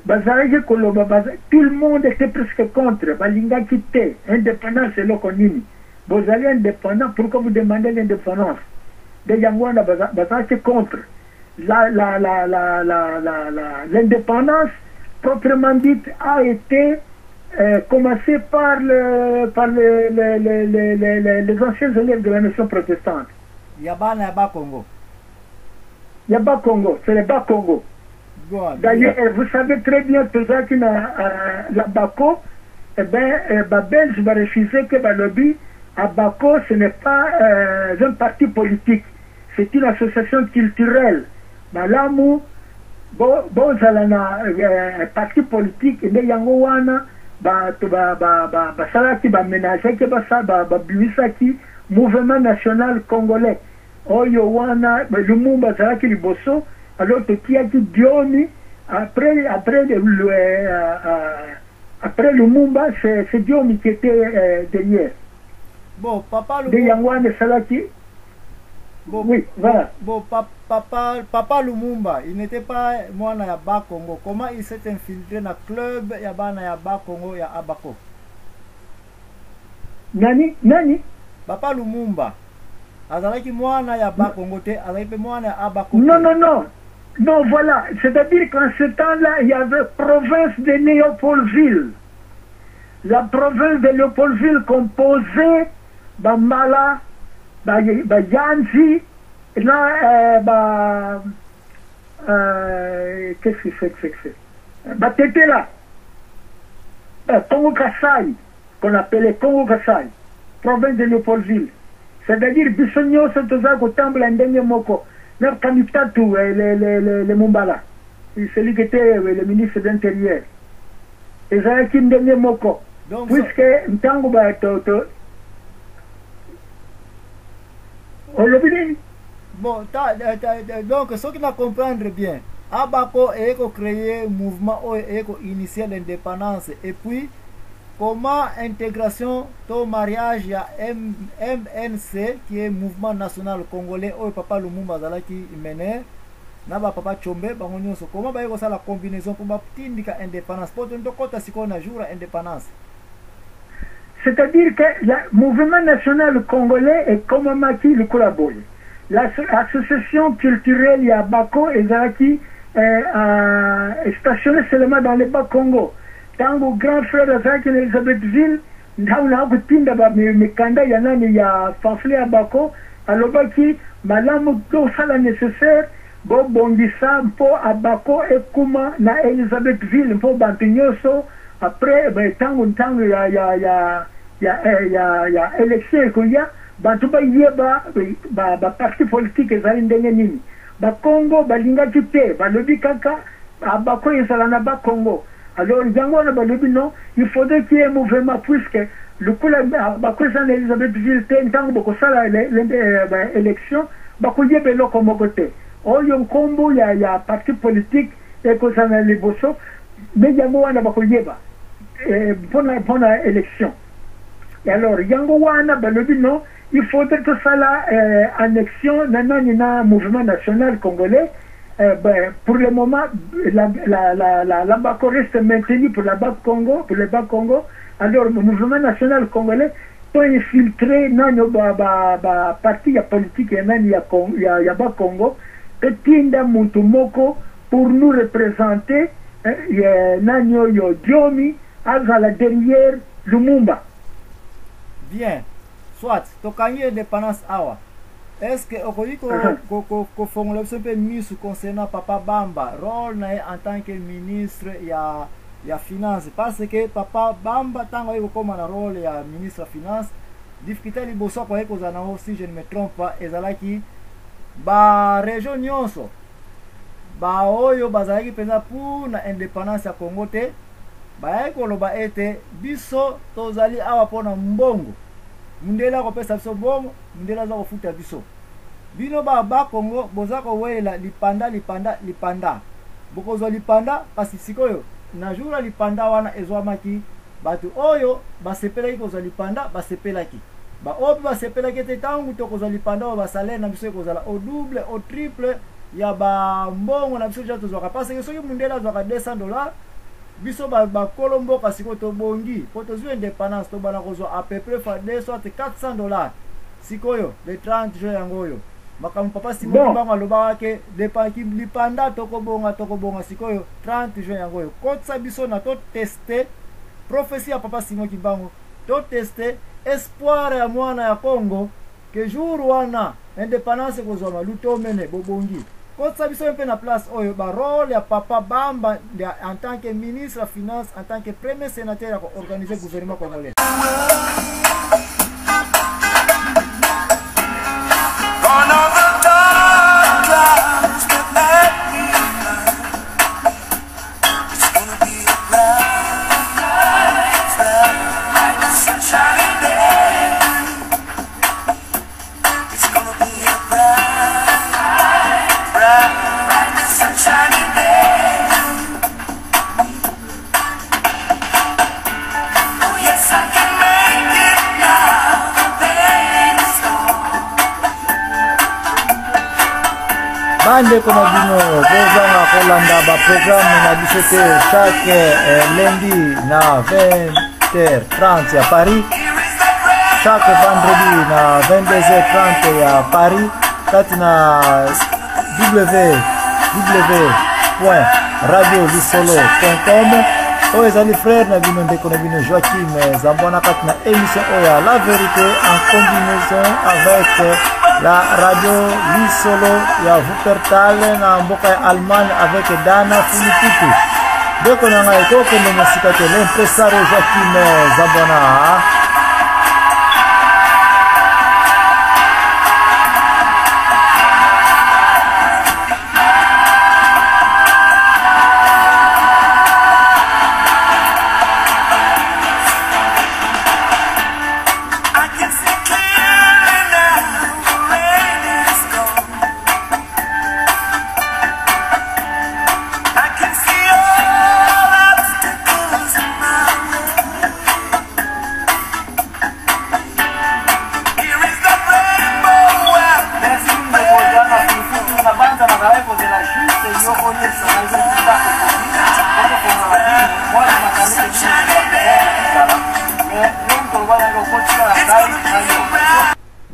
bazalaki koloba tout le monde était presque contre balingaki te indépendance eloko nini bozali indépendant pourquoi vous demandez l'indépendance de yango wana bazalaki contre l'indépendance proprement dite a été commencée par les anciens élèves de la nation protestante. Yabana Yaba Congo. Yaba Congo, c'est le Bas Congo. D'ailleurs, vous savez très bien que la Bako, eh bien, Belge va refuser que le lobby à Bako, ce n'est pas un parti politique, c'est une association culturelle. Malamu, un parti politique, et yango wana, basalaki bamenazaki babibisaki mouvement national congolais. Oyo wana Lumumba zalaki liboso. Alors que Tiaki Diomi, après Lumumba, c'est Diomi qui était derrière. Bon, papa Lumumba. De Yangwane Salaki. Bon, oui, voilà. Bon, papa Lumumba, il n'était pas moi na Yaba Congo. Comment il s'est infiltré dans le club Yaba na Yaba Congo ya Abako? Nani? Papa Lumumba. Azalaki moi na Yaba Congo te, azalaki moi na Abako. Non, voilà. C'est-à-dire qu'en ce temps-là, il y avait province de Léopoldville. La province de Léopoldville composée Bambala, Yanzi, qu'est-ce que c'est Tétéla, Congo Kassai, qu'on appelait Congo Kassai, province de Léopoldville. C'est-à-dire Bissonio Sotoza Kotamble Ndenge Moko. Leur candidat tout, le Mumbala, celui qui était le ministre de l'Intérieur. Et ça qui me moko. Puisque Ntango Batoto. Bon, donc, ce qui va comprendre bien, Abako a créé un mouvement et initié l'indépendance. Et puis, comment intégration au mariage à MNC qui est mouvement national congolais où papa Lumumba zalaki mené naba papa Chombe bangonyoso comment ba ça la combinaison pour batindika indépendance pour donc kota sikona jour indépendance. C'est-à-dire que le mouvement national congolais est comme maki le collabore. L'association culturelle ya Bako et zalaki stationnée seulement dans le Bas Congo. Tango grand frère azaki na Elisabethville ndauna kutinda ba mikanda ya nani ya pamphlet ya Bako alobaki malamu to sala nécessaire bo bongisa mpo Abako ekuma na Elisabethville mpo bantinyoso après tango ya élection kuya bantu ba yeba ba parti politique ezali ndenge nini ba Congo balingaki te balobi kaka Abako ezala na ba Congo. Alors, non, il faudrait qu'il y ait un mouvement puisque le coup de Elisabethville, tant que l'élection, il y a des comme côté. Oh, il y a un combo, il y a un parti politique, et que ça n'a les bosso, mais il y a un pour l'élection. Et alors, Yangowana, non, il faudrait que ça la annexion, un mouvement national congolais. Pour le moment, la Bako reste maintenue pour le Bas Congo. Alors, le mouvement national congolais peut infiltrer dans parti politique et Bas Congo et Tinda Muntumoko pour nous représenter Nanyo Diomi à la derrière Lumumba. Bien, soit, Tokanyi indépendance awa. Est-ce que vous formulez un peu mieux concernant Papa Bamba, rôle en tant que ministre ya finance? Parce que Papa Bamba, tant que comme un rôle ya ministre de finance, difficulté les bosso quoi que si je ne me trompe pas, ezalaki ba région nyonso ba oyo bazalaki penza pour na indépendance ya Congo te ba ekoloba ete biso tozali awa pona mbongo. Mundela ko pesa biso bongo, mundela za ko futa biso. Bino ba Congo boza ko wela lipanda. Bokozo lipanda kasi sikoyo na jura lipanda wana ezwamaki batu oyo basepelaki kozo lipanda basepelaki. Ba obi basepelaki te tangu to kozo lipanda ba salaire na biso kozala au double au triple ya ba mbongo na biso jato zwaka parce que soki mundela zwaka $200 biso ba kolomboka siko to bongi po to zwe indépendance to bana kozwa à peu près fa 400 $. Sikoyo le 30 juin yangoyo makamu papa Simon Kimbangu alobaka ke lipanda tokobonga sikoyo 30 juin yangoyo kotsa biso na to tester prophétie ya papa Simon Kimbangu to tester espoir ya mwana ya Congo que jour wana indépendance kozwa maluto mene bobongi kotsa biso mpe na place oyo ba rôle ya papa Bamba en tant que ministre de finance en tant que premier sénateur pour organiser gouvernement congolais. Bande koma bino bozanga kolanda ba programme na biso chaque lundi na 20h30 à Paris, chaque vendredi na 22h30 à Paris, kati na www.radiolisolo.com. oyo ezali frère na bino ndeko na bino Joachim Zambwana kati na émission oyo La Vérité en combinaison avec la radio Lisolo ya Wuppertal na mboka ya Allemagne avec Dana Filipitu. Ndeko na ngai kokende mosika te l'impresario Joachim Zambwana.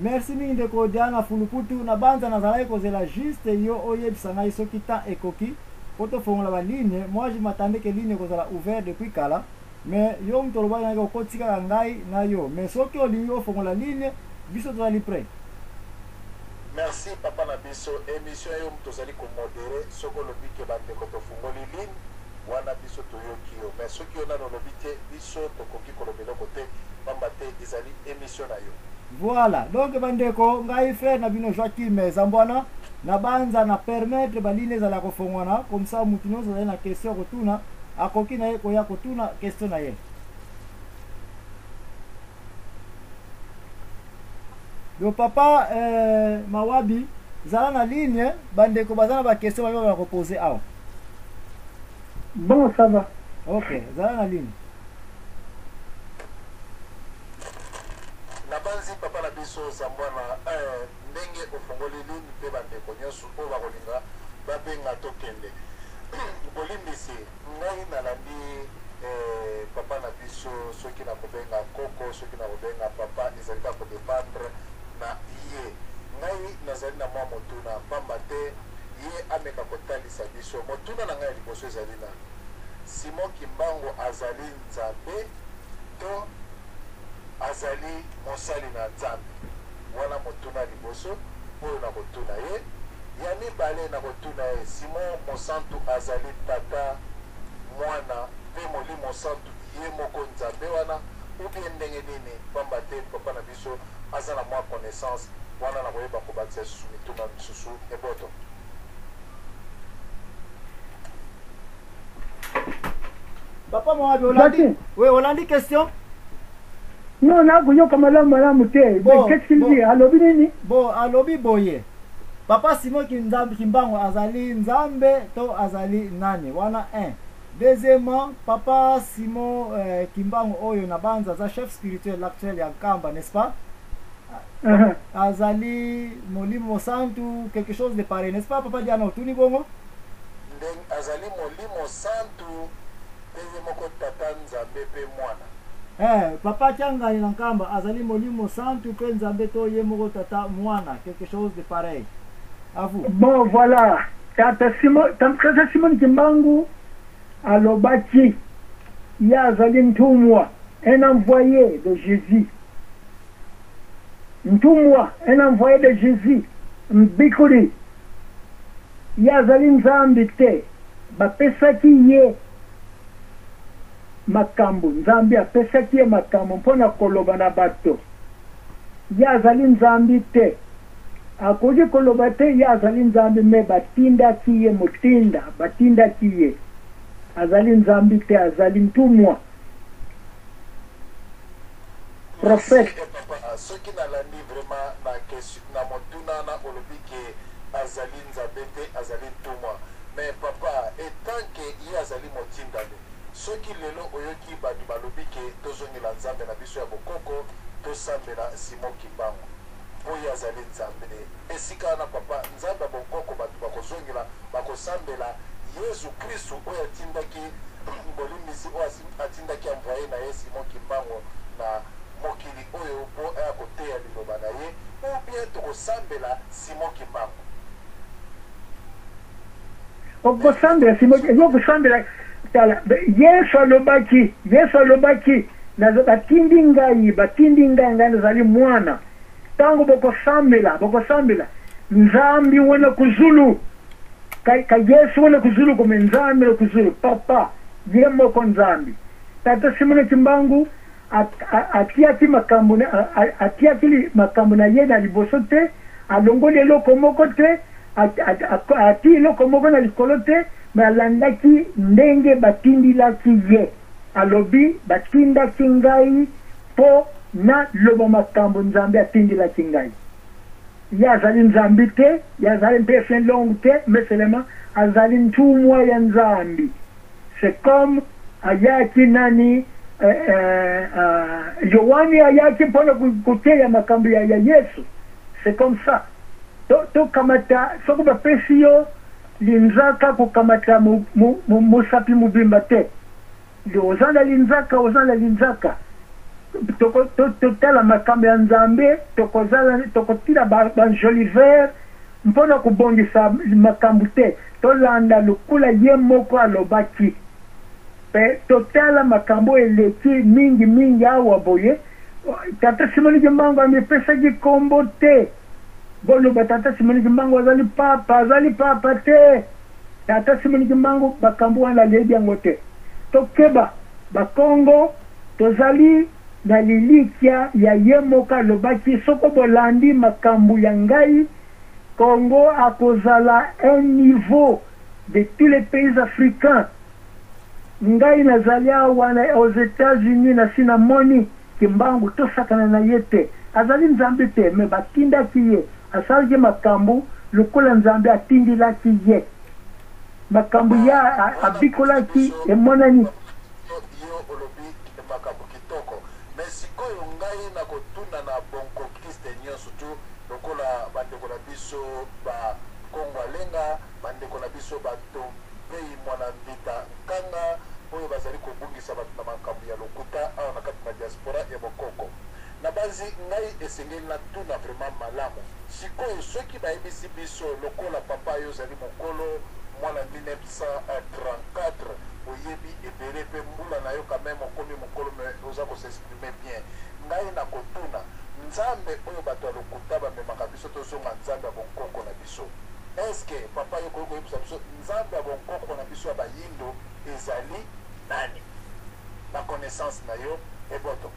Merci mingi ndeko Diana Fuluputu na banza nazalaki kozela juste yo oyebisa ngai soki temps ekoki po tofongola ba ligne. Moi je m'attendais que ligne kozala ouvert depuis kala, mais yo mutu olobaki ngai okotikaka ngai na yo, mais soki olingi ofongola ligne biso tozali prêt. Merci papa na biso émission yo mutu ozali komodere soko lobi ke bandeko tofungoli ligne wana biso toyoki yo, mais soki yo nano lobi te biso tokoki kolobela kote pamba te ezali émission na yo. Voilà, donc bandeko ngai frère na bino Joachim Zambwana na banza na permettre baline za la kofongwana comme ça mutu nyonso na question kotuna akoki na ye koya kotuna question na ye. Le papa Mawabi zala na ligne bandeko bazana ba question ba poser awa. Bon, ça va. OK, zala na ligne. Nabanzi papa na biso Zambwana ndenge ofongoli ligne pe bandeko nyonso oyo bakolinga babenga tokende. Bolimbisi ngai nalandi papa na biso soki na kobenga koko soki na kobenga papa ezali ka kodépendre na ye. Ngai nazali na mwa motuna pamba te ye ameka kotalisa biso motuna na ngai liboso ezali na Simon Kimbangu azali nzambe to azali mosali na nzambe wana motuna liboso oyo na kotuna ye ya mibale na kotuna ye Simon Mosantu azali tata mwana pe molimo santu ye moko nzambe wana ubie ndenge nini pamba te papa na biso aza na mwa connaissance wana na koyeba kobakisa susu mituna misusu eboto. Papa Mawabi Olandi, oui Olandi question. Non, là, vous avez comme madame Té. Mais qu'est-ce qu'il dit? Alobi nini? Bon, alobi boye. Papa Simon Kimbangu azali nzambe to azali nani? Wana 1. Deuxièmement, papa Simon Kimbangu oyo na banza za chef spirituel actuel ya Kamba, n'est-ce pas? Azali Molimo Santu, quelque chose de pareil, n'est-ce pas papa Diana Otuni bongo? Azali Molimo Santu ye moko tata nzambe pe mwana. Papa Tiangani Lankamba, Azali Molimo Santu, pe Nzambe to ye moko tata mwana, quelque chose de pareil. À vous. Bon, voilà. Tata Simon Kimbangu, alobaki, ya Azali Ntumwa, un envoyé de Jésus. Ntumwa, un envoyé de Jésus. Mbikuri, ya Azali Nzambi te, bapesaki ye makambo, Nzambi apesaki ye makambo mpona koloba na bato. Ya Azali Nzambi te, akoki koloba te ye azali Nzambi, me batindaki ye motinda, batindaki ye. Azali Nzambi te, azali ntumwa. Prophète. Ce qui n'a la ni vraiment na question na motuna na olobike azali Nzambe te, azali ntumwa. Mais papa, etant que ye azali motinda le, ce qui lelo oyoki batu balobike tozongela Nzambe na biso ya bokoko, tosambela Simon Kimbangu. Oyo azali Nzambe ne. Esika na papa, Nzambe ya bokoko batu bakozongela, bakosambela Yesu Kristu oyo atindaki bolimbisi oyo atindaki envoyé na ye Simon Kimbangu na mokili oyo po aya koteya liloba na ye, ou bien tokosambela Simon Kimbangu. Okosambela Simon Kimbangu, okosambela Yesu alobaki, batindi ngai nazali mwana. Tango bokosambela, Nzambi wena kuzulu. Ka Yesu wena kuzulu kome Nzambi wena kuzulu. Papa, ye moko Nzambi. Tata Simon Kimbangu, atiaki makambo na ye na liboso te, alongoli eloko moko te, ati eloko moko na likolo te, me alandaki ndenge batindilaki ye. Alobi batindaki ngai po na lobo makambo Nzambe atindilaki ngai. Ye azali Nzambi te, ye azali mpe longu te, mais seulement azali ntumwa ya Nzambi. C'est comme ayaki nani Yohani ayaki mpona kuteya makambo ya Yesu. C'est comme ça. To kamata soko bapesi yo linzaka kukamata musapi mubimba te. Ozana linzaka. Totala makambo ya Nzambe, tokotila banjoli vert mpona kubongisa makambo te. Tolanda lukula ye moko alobaki. Totala makambo eleki mingi awa boye. Tata Simon Kimbangu amepesaki kombo te. Boloba Tata Simon Kimbangu azali papa te. Tata Simon Kimbangu bakambo wana lebi yango te. Tokeba bakongo tozali na lilikia ya ye moko alobaki, soko bolandi makambo ya ngai, Congo akozala un niveau de tous les pays africains. Ngai nazali awa aux États-Unis na sinamoni Kimbangu tosakana na ye te. Azali Nzambe te, me batindaki ye. Asalaki makambo lokola Nzambe atindilaki ye. Makambo ya abikolaki emonani. Yo olobi makambo kitoko. Mais sikoyo ngai na kotuna na bonko Kriste nyonso tu lokola bandeko na biso ba Kongo alenga, bandeko na biso bato pei mwana mbita nkanga oyo bazali kobungisa bato na makambo ya lokuta awa na kati na diaspora ya bokoko. Na bazi ngai esengeli na tuna vraiment malamu. Sikoyo soki bayebisi biso lokola papa yo zali mokolo mwana 1934 oyebi ebele pe mbula na yo quand même okomi mokolo me oza s'exprimer bien. Ngai na kotuna Nzambe oyo bato ya lokuta bamemaka biso tozonga Nzambe ya bonkoko na biso. Est-ce que papa yo koyebisa biso Nzambe ya bonkoko na biso ya bayindo ezali nani? Na connaissance na yo eboto.